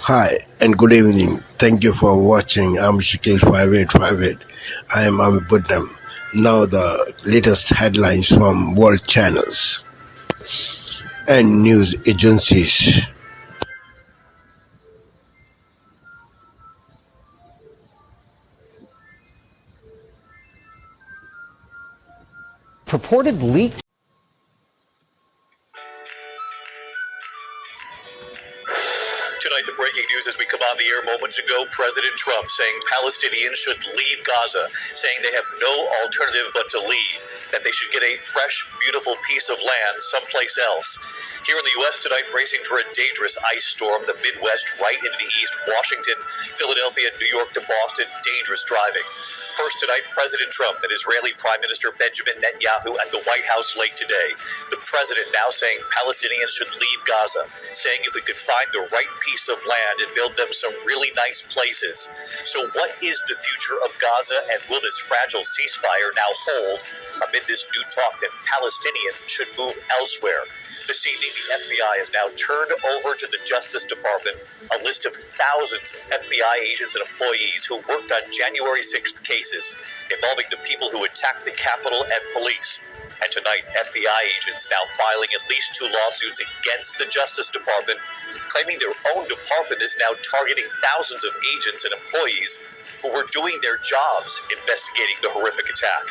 Hi and good evening. Thank you for watching. I'm Shakil 5858. I am Amibuddham. Now the latest headlines from world channels and news agencies. Purported leak. Tonight, the breaking news as we come on the air moments ago, President Trump saying Palestinians should leave Gaza, saying they have no alternative but to leave, that they should get a fresh, beautiful piece of land someplace else. Here in the U.S. tonight, bracing for a dangerous ice storm, the Midwest right into the east, Washington, Philadelphia, New York to Boston, dangerous driving. First tonight, President Trump and Israeli Prime Minister Benjamin Netanyahu at the White House late today. The president now saying Palestinians should leave Gaza, saying if we could find the right piece of land and build them some really nice places. So what is the future of Gaza, and will this fragile ceasefire now hold amid this new talk that Palestinians should move elsewhere? This evening, the FBI has now turned over to the Justice Department a list of thousands of FBI agents and employees who worked on January 6th cases involving the people who attacked the Capitol and police. And tonight, FBI agents now filing at least 2 lawsuits against the Justice Department, claiming their own department is now targeting thousands of agents and employees who were doing their jobs investigating the horrific attack.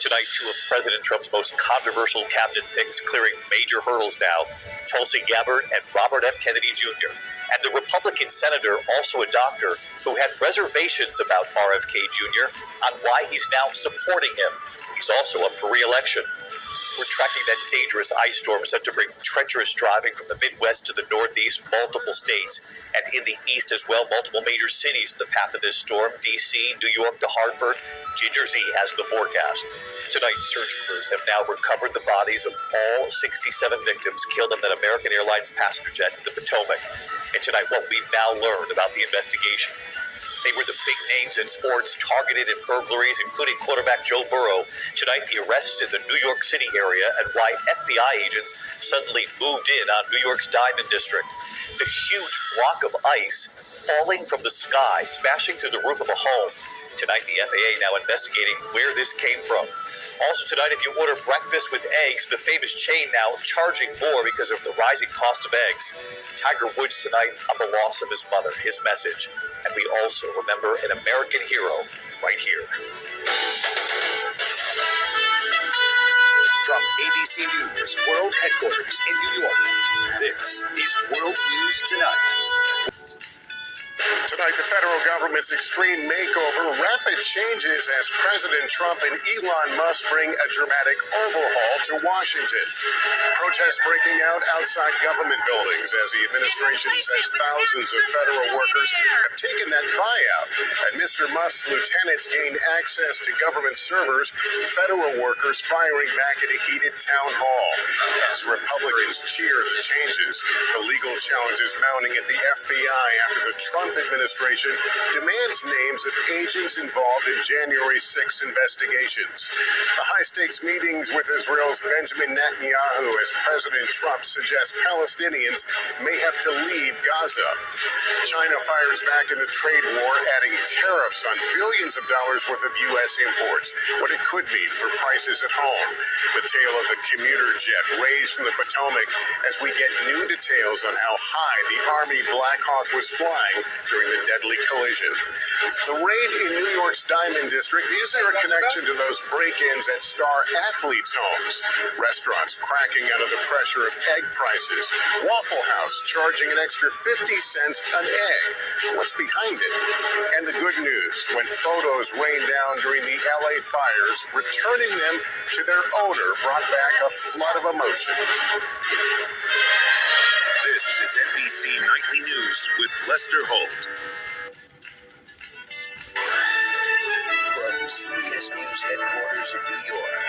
Tonight, 2 of President Trump's most controversial cabinet picks clearing major hurdles now, Tulsi Gabbard and Robert F. Kennedy Jr., and the Republican senator, also a doctor, who had reservations about RFK Jr. on why he's now supporting him. He's also up for re-election. We're tracking that dangerous ice storm set to bring treacherous driving from the Midwest to the Northeast, multiple states, and in the East as well, multiple major cities in the path of this storm, D.C., New York to Hartford. Ginger Z has the forecast. Tonight, search crews have now recovered the bodies of all 67 victims killed on that American Airlines passenger jet in the Potomac. And tonight, what we've now learned about the investigation. They were the big names in sports targeted in burglaries, including quarterback Joe Burrow. Tonight, the arrests in the New York City area and why FBI agents suddenly moved in on New York's Diamond District. The huge block of ice falling from the sky, smashing through the roof of a home. Tonight, the FAA now investigating where this came from. Also tonight, if you order breakfast with eggs, the famous chain now charging more because of the rising cost of eggs. Tiger Woods tonight on the loss of his mother, his message. And we also remember an American hero right here. From ABC News World Headquarters in New York, this is World News Tonight. Tonight, the federal government's extreme makeover, rapid changes as President Trump and Elon Musk bring a dramatic overhaul to Washington. Protests breaking out outside government buildings as the administration says thousands of federal workers have taken that buyout. And Mr. Musk's lieutenants gained access to government servers, federal workers firing back at a heated town hall. As Republicans cheer the changes, the legal challenges mounting at the FBI after the Trump administration demands names of agents involved in January 6 investigations. The high-stakes meetings with Israel's Benjamin Netanyahu as President Trump suggests Palestinians may have to leave Gaza. China fires back in the trade war, adding tariffs on billions of dollars worth of U.S. imports, what it could mean for prices at home. The tale of the commuter jet raised from the Potomac as we get new details on how high the Army Black Hawk was flying during the deadly collision. The raid in New York's Diamond District, is there a connection to those break-ins at star athletes' homes? Restaurants cracking out of the pressure of egg prices. Waffle House charging an extra 50 cents an egg. What's behind it? And the good news, when photos rained down during the LA fires, returning them to their owner brought back a flood of emotion. This is NBC Nightly News with Lester Holt. From CBS News headquarters in New York,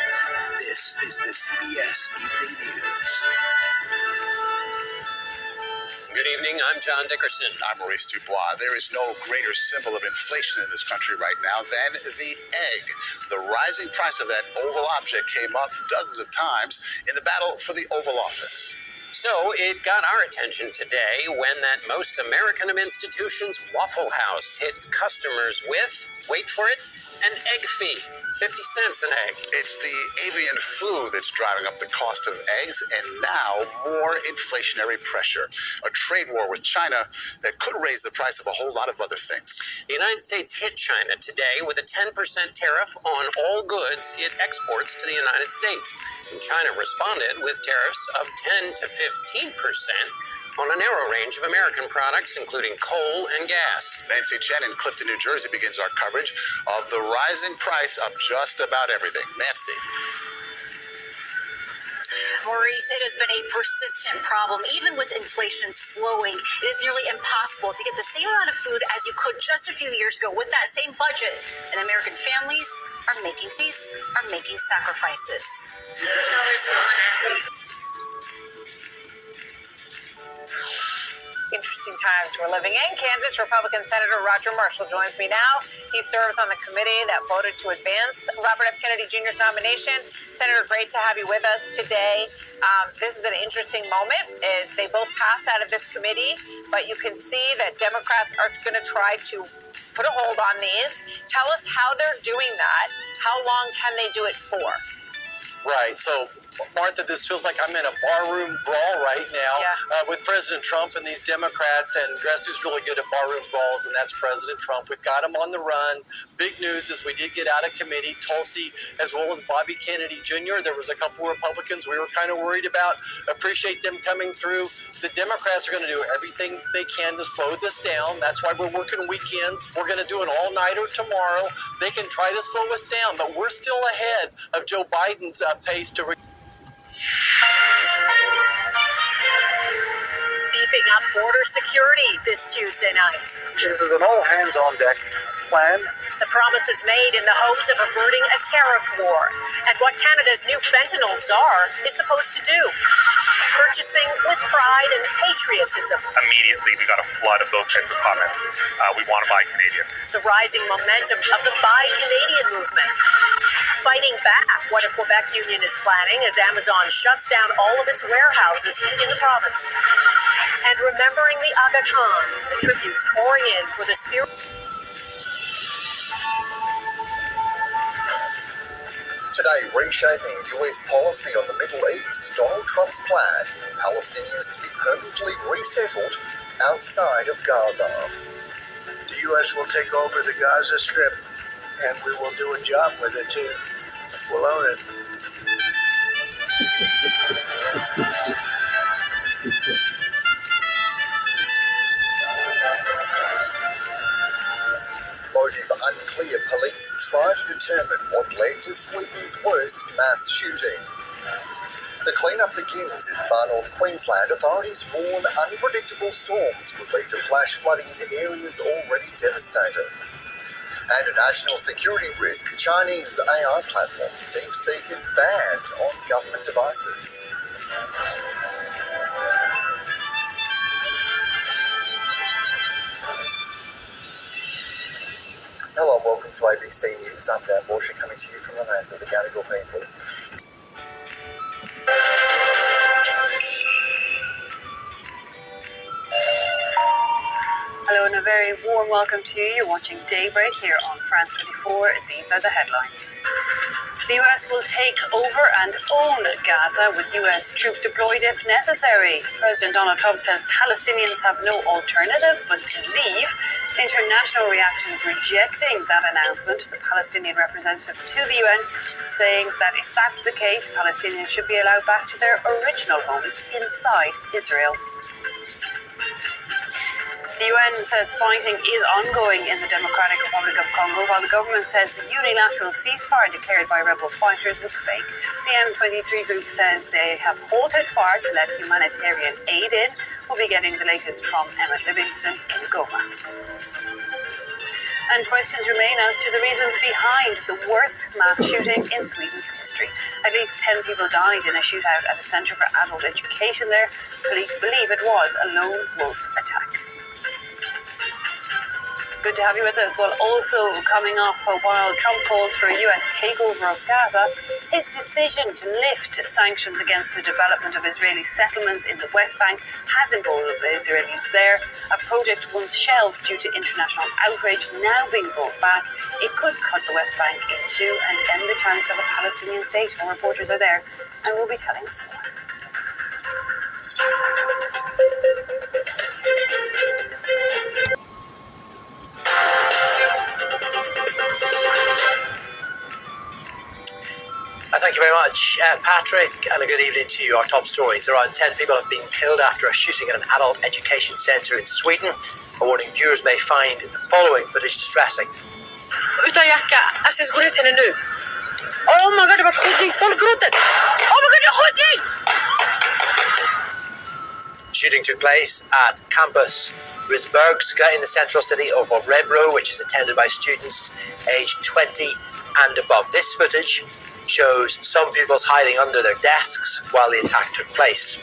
this is the CBS Evening News. Good evening, I'm John Dickerson. I'm Maurice Dubois. There is no greater symbol of inflation in this country right now than the egg. The rising price of that oval object came up dozens of times in the battle for the Oval Office. So it got our attention today when that most American of institutions, Waffle House, hit customers with, wait for it, an egg fee. 50 cents an egg. It's the avian flu that's driving up the cost of eggs, and now more inflationary pressure. A trade war with China that could raise the price of a whole lot of other things. The United States hit China today with a 10% tariff on all goods it exports to the United States. And China responded with tariffs of 10 to 15% on a narrow range of American products, including coal and gas. Nancy Chen in Clifton, New Jersey begins our coverage of the rising price of just about everything. Nancy. Maurice, it has been a persistent problem. Even with inflation slowing, it is nearly impossible to get the same amount of food as you could just a few years ago with that same budget. And American families are making sacrifices. Interesting times we're living in. Kansas Republican Senator Roger Marshall joins me now. He serves on the committee that voted to advance Robert F. Kennedy Jr.'s nomination. Senator, great to have you with us today. This is an interesting moment. They both passed out of this committee, but you can see that Democrats are going to try to put a hold on these. Tell us how they're doing that. How long can they do it for? Right. So, Martha, this feels like I'm in a barroom brawl right now with President Trump and these Democrats. And guess who's really good at barroom brawls? And that's President Trump. We've got him on the run. Big news is we did get out of committee. Tulsi, as well as Bobby Kennedy Jr. There was a couple Republicans we were kind of worried about. Appreciate them coming through. The Democrats are going to do everything they can to slow this down. That's why we're working weekends. We're going to do an all-nighter tomorrow. They can try to slow us down, but we're still ahead of Joe Biden's pace to... Beefing up border security this Tuesday night. This is an all-hands-on-deck plan. The promise is made in the hopes of averting a tariff war and what Canada's new fentanyl czar is supposed to do. Purchasing with pride and patriotism. Immediately, we got a flood of those types of comments. We want to buy Canadian. The rising momentum of the Buy Canadian movement. Fighting back what a Quebec union is planning as Amazon shuts down all of its warehouses in the province. And remembering the Aga Khan, the tributes pouring in for the spirit. Today, reshaping US policy on the Middle East, Donald Trump's plan for Palestinians to be permanently resettled outside of Gaza. The U.S. will take over the Gaza Strip, and we will do a job with it too. We'll own it. Motive unclear. Police try to determine what led to Sweden's worst mass shooting. The cleanup begins in far north Queensland. Authorities warn unpredictable storms could lead to flash flooding in areas already devastated. And a national security risk, Chinese AI platform DeepSeek is banned on government devices. Hello and welcome to ABC News. I'm Dan Borsha, coming to you from the lands of the Gadigal people. Hello and a very warm welcome to you. You're watching Daybreak here on France 24. These are the headlines. The US will take over and own Gaza with US troops deployed if necessary. President Donald Trump says Palestinians have no alternative but to leave. International reactions rejecting that announcement. The Palestinian representative to the UN saying that if that's the case, Palestinians should be allowed back to their original homes inside Israel. The UN says fighting is ongoing in the Democratic Republic of Congo, while the government says the unilateral ceasefire declared by rebel fighters was fake. The M23 group says they have halted fire to let humanitarian aid in. We'll be getting the latest from Emmett Livingston in Goma. And questions remain as to the reasons behind the worst mass shooting in Sweden's history. At least 10 people died in a shootout at a centre for adult education there. Police believe it was a lone wolf attack. good to have you with us. Well, also coming up, while Trump calls for a US takeover of Gaza, his decision to lift sanctions against the development of Israeli settlements in the West Bank has emboldened the Israelis there. A project once shelved due to international outrage now being brought back. It could cut the West Bank in two and end the chance of a Palestinian state. Our reporters are there and will be telling us more. Thank you very much, Patrick, and a good evening to you. Our top stories. Around 10 people have been killed after a shooting at an adult education centre in Sweden. A warning viewers may find the following footage distressing. Utan jacka. Alltså, går ut henne nu. Oh my god, det var skjutning. Folk gråter. Oh my god, det är skjutning! Shooting took place at campus Rizbergska in the central city of Rebro, which is attended by students aged 20 and above. This footage shows some pupils hiding under their desks while the attack took place.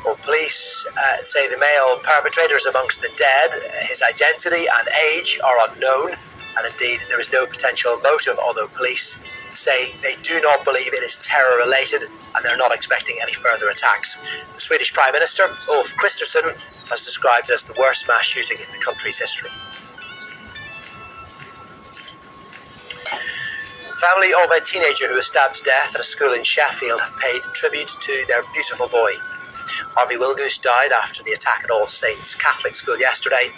Well, police say the male perpetrator is amongst the dead. His identity and age are unknown, and indeed there is no potential motive, although police say they do not believe it is terror-related and they're not expecting any further attacks. The Swedish Prime Minister, Ulf Kristersson, has described it as the worst mass shooting in the country's history. The family of a teenager who was stabbed to death at a school in Sheffield have paid tribute to their beautiful boy. Harvey Wilgoose died after the attack at All Saints Catholic School yesterday.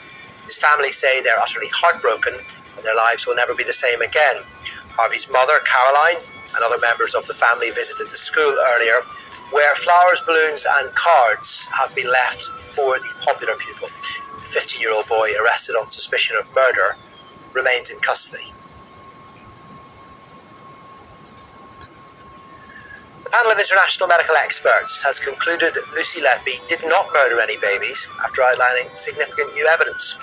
His family say they're utterly heartbroken and their lives will never be the same again. Harvey's mother, Caroline, and other members of the family visited the school earlier, where flowers, balloons and cards have been left for the popular pupil. The 15-year-old boy, arrested on suspicion of murder, remains in custody. A panel of international medical experts has concluded Lucy Letby did not murder any babies after outlining significant new evidence.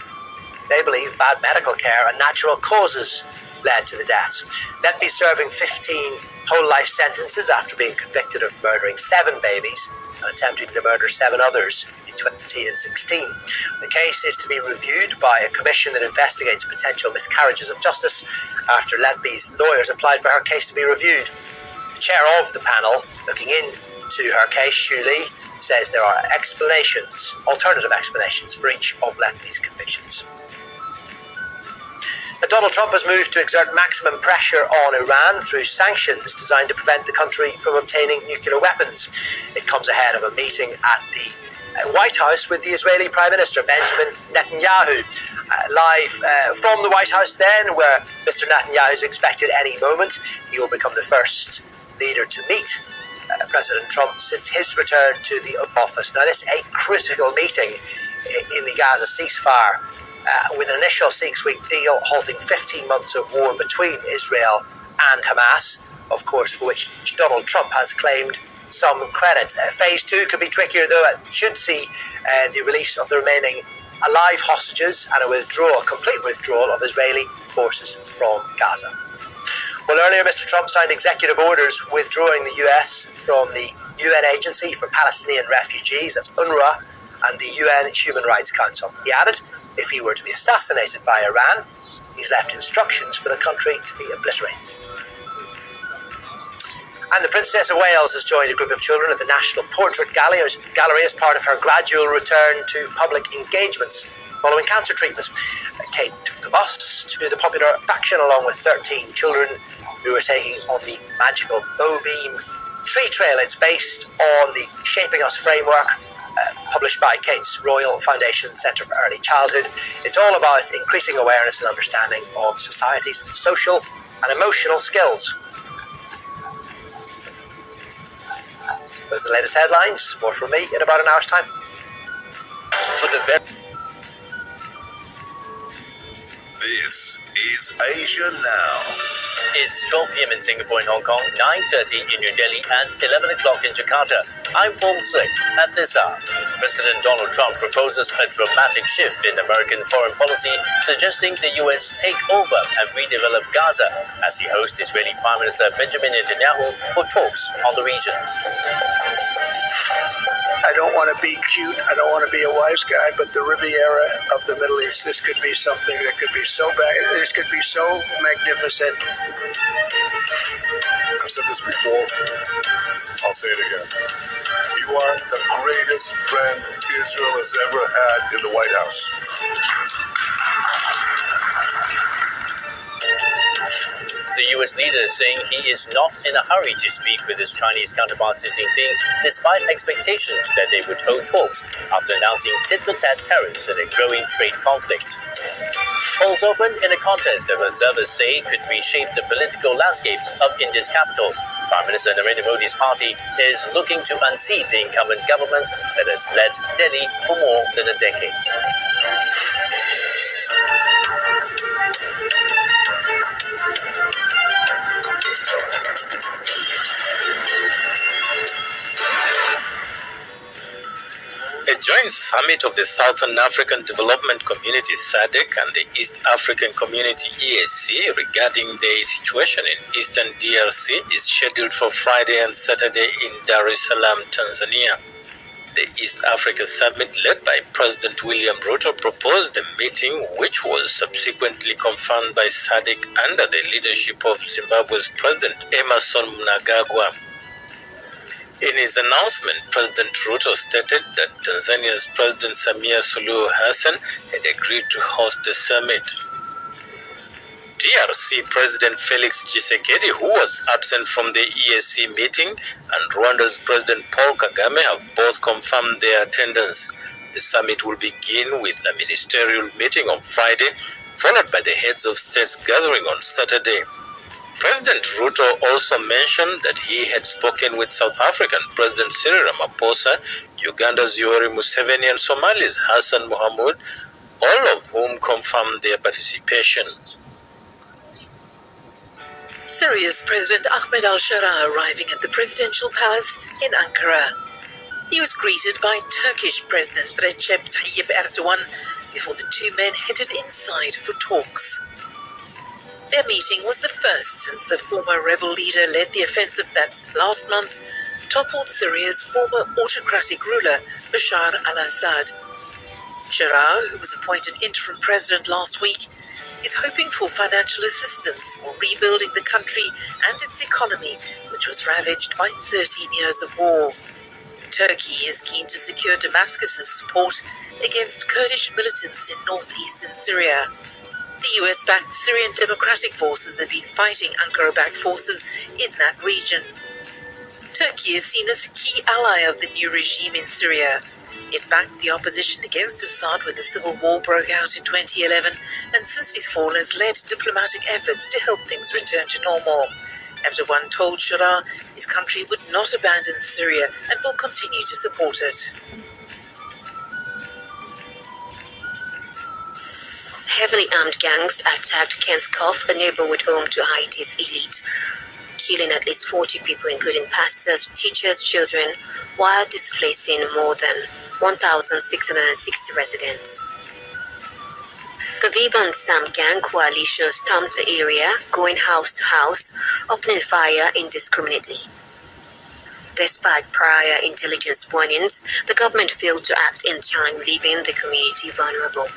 They believe bad medical care and natural causes led to the deaths. Letby serving 15 whole life sentences after being convicted of murdering 7 babies and attempting to murder 7 others in 2016. The case is to be reviewed by a commission that investigates potential miscarriages of justice after Letby's lawyers applied for her case to be reviewed. The chair of the panel, looking into her case, Xu Li, says there are alternative explanations for each of Letby's convictions. Donald Trump has moved to exert maximum pressure on Iran through sanctions designed to prevent the country from obtaining nuclear weapons. It comes ahead of a meeting at the White House with the Israeli Prime Minister Benjamin Netanyahu. Live from the White House then, where Mr. Netanyahu is expected any moment. He will become the first leader to meet President Trump since his return to the office. Now, this is a critical meeting in the Gaza ceasefire, with an initial 6-week deal halting 15 months of war between Israel and Hamas, of course, for which Donald Trump has claimed some credit. Phase 2 could be trickier, though. It should see the release of the remaining alive hostages and a complete withdrawal of Israeli forces from Gaza. Well, earlier Mr. Trump signed executive orders withdrawing the US from the UN Agency for Palestinian Refugees, that's UNRWA, and the UN Human Rights Council. He added, if he were to be assassinated by Iran, he's left instructions for the country to be obliterated. And the Princess of Wales has joined a group of children at the National Portrait Gallery as part of her gradual return to public engagements following cancer treatment. Kate took the bus to the popular attraction along with 13 children who were taking on the magical Bow-Beam tree trail. It's based on the Shaping Us framework published by Kate's Royal Foundation Centre for Early Childhood. It's all about increasing awareness and understanding of society's social and emotional skills. Those are the latest headlines. More from me in about an hour's time. This is Asia Now. It's 12 p.m. in Singapore and Hong Kong, 9:30 in New Delhi, and 11 o'clock in Jakarta. I'm Paul Slick. At this hour, President Donald Trump proposes a dramatic shift in American foreign policy, suggesting the U.S. take over and redevelop Gaza as he hosts Israeli Prime Minister Benjamin Netanyahu for talks on the region. I don't want to be cute. I don't want to be a wise guy, but the Riviera of the Middle East, this could be something that could be so bad. This could be so magnificent. I've said this before. I'll say it again. You are the greatest friend Israel has ever had in the White House. The US leader is saying he is not in a hurry to speak with his Chinese counterpart Xi Jinping, despite expectations that they would hold talks after announcing tit-for-tat tariffs in a growing trade conflict. Polls opened in a contest that observers say could reshape the political landscape of India's capital. Prime Minister Narendra Modi's party is looking to unseat the incumbent government that has led Delhi for more than a decade. A joint summit of the Southern African Development Community SADC and the East African Community EAC regarding the situation in Eastern DRC is scheduled for Friday and Saturday in Dar es Salaam, Tanzania. The East Africa Summit, led by President William Ruto, proposed the meeting, which was subsequently confirmed by SADC under the leadership of Zimbabwe's President Emmerson Mnangagwa. In his announcement, President Ruto stated that Tanzania's President Samia Suluhu Hassan had agreed to host the summit. DRC President Felix Tshisekedi, who was absent from the EAC meeting, and Rwanda's President Paul Kagame have both confirmed their attendance. The summit will begin with a ministerial meeting on Friday, followed by the heads of states gathering on Saturday. President Ruto also mentioned that he had spoken with South African President Cyril Ramaphosa, Uganda's Yoweri Museveni, and Somalia's Hassan Mohamud, all of whom confirmed their participation. Syria's President Ahmed al-Shara arriving at the presidential palace in Ankara. He was greeted by Turkish President Recep Tayyip Erdogan before the two men headed inside for talks. Their meeting was the first since the former rebel leader led the offensive that last month toppled Syria's former autocratic ruler, Bashar al-Assad. Shara, who was appointed interim president last week, is hoping for financial assistance for rebuilding the country and its economy, which was ravaged by 13 years of war. Turkey is keen to secure Damascus's support against Kurdish militants in northeastern Syria. The US-backed Syrian Democratic Forces have been fighting Ankara-backed forces in that region. Turkey is seen as a key ally of the new regime in Syria. It backed the opposition against Assad when the civil war broke out in 2011, and since his fall has led diplomatic efforts to help things return to normal. Erdogan told Shara his country would not abandon Syria and will continue to support it. Heavily armed gangs attacked Kenskov, a neighborhood home to Haiti's elite, killing at least 40 people, including pastors, teachers, children, while displacing more than 1,660 residents. The Viva and Sam gang coalition stormed the area, going house to house, opening fire indiscriminately. Despite prior intelligence warnings, the government failed to act in time, leaving the community vulnerable.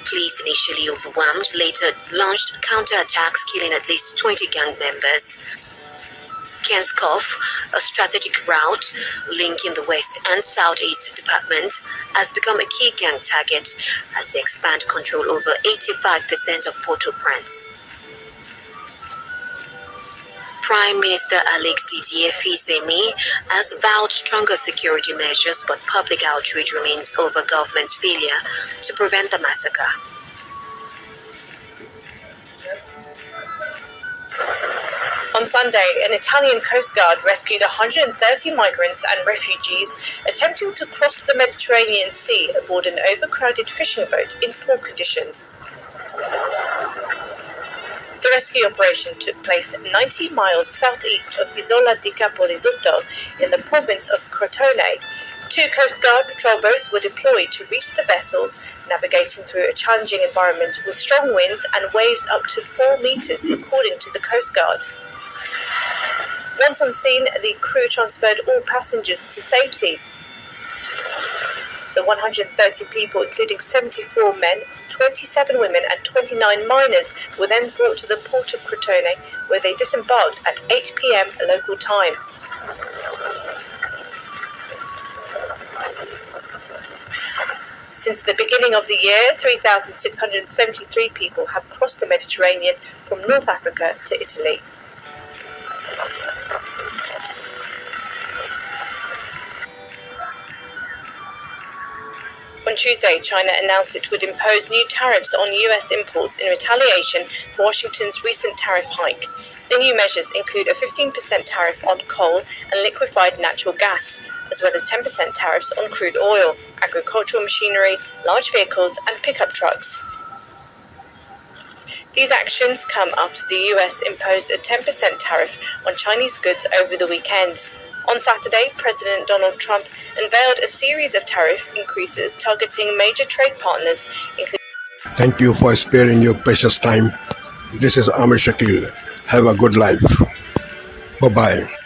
Police, initially overwhelmed, later launched counterattacks, killing at least 20 gang members. Kenskov, a strategic route linking the West and Southeast Department, has become a key gang target as they expand control over 85% of Port-au-Prince. Prime Minister Alex Didier Fils-Aimé has vowed stronger security measures, but public outreach remains over government's failure to prevent the massacre. On Sunday, an Italian Coast Guard rescued 130 migrants and refugees attempting to cross the Mediterranean Sea aboard an overcrowded fishing boat in poor conditions. The rescue operation took place 90 miles southeast of Isola di Caporizotto in the province of Crotone. 2 Coast Guard patrol boats were deployed to reach the vessel, navigating through a challenging environment with strong winds and waves up to 4 meters, according to the Coast Guard. Once on scene, the crew transferred all passengers to safety. The 130 people, including 74 men, 27 women and 29 minors, were then brought to the port of Crotone, where they disembarked at 8 p.m. local time. Since the beginning of the year, 3,673 people have crossed the Mediterranean from North Africa to Italy. On Tuesday, China announced it would impose new tariffs on US imports in retaliation for Washington's recent tariff hike. The new measures include a 15% tariff on coal and liquefied natural gas, as well as 10% tariffs on crude oil, agricultural machinery, large vehicles and pickup trucks. These actions come after the US imposed a 10% tariff on Chinese goods over the weekend. On Saturday, President Donald Trump unveiled a series of tariff increases targeting major trade partners, including... Thank you for sparing your precious time. This is Amir Shakil. Have a good life. Bye-bye.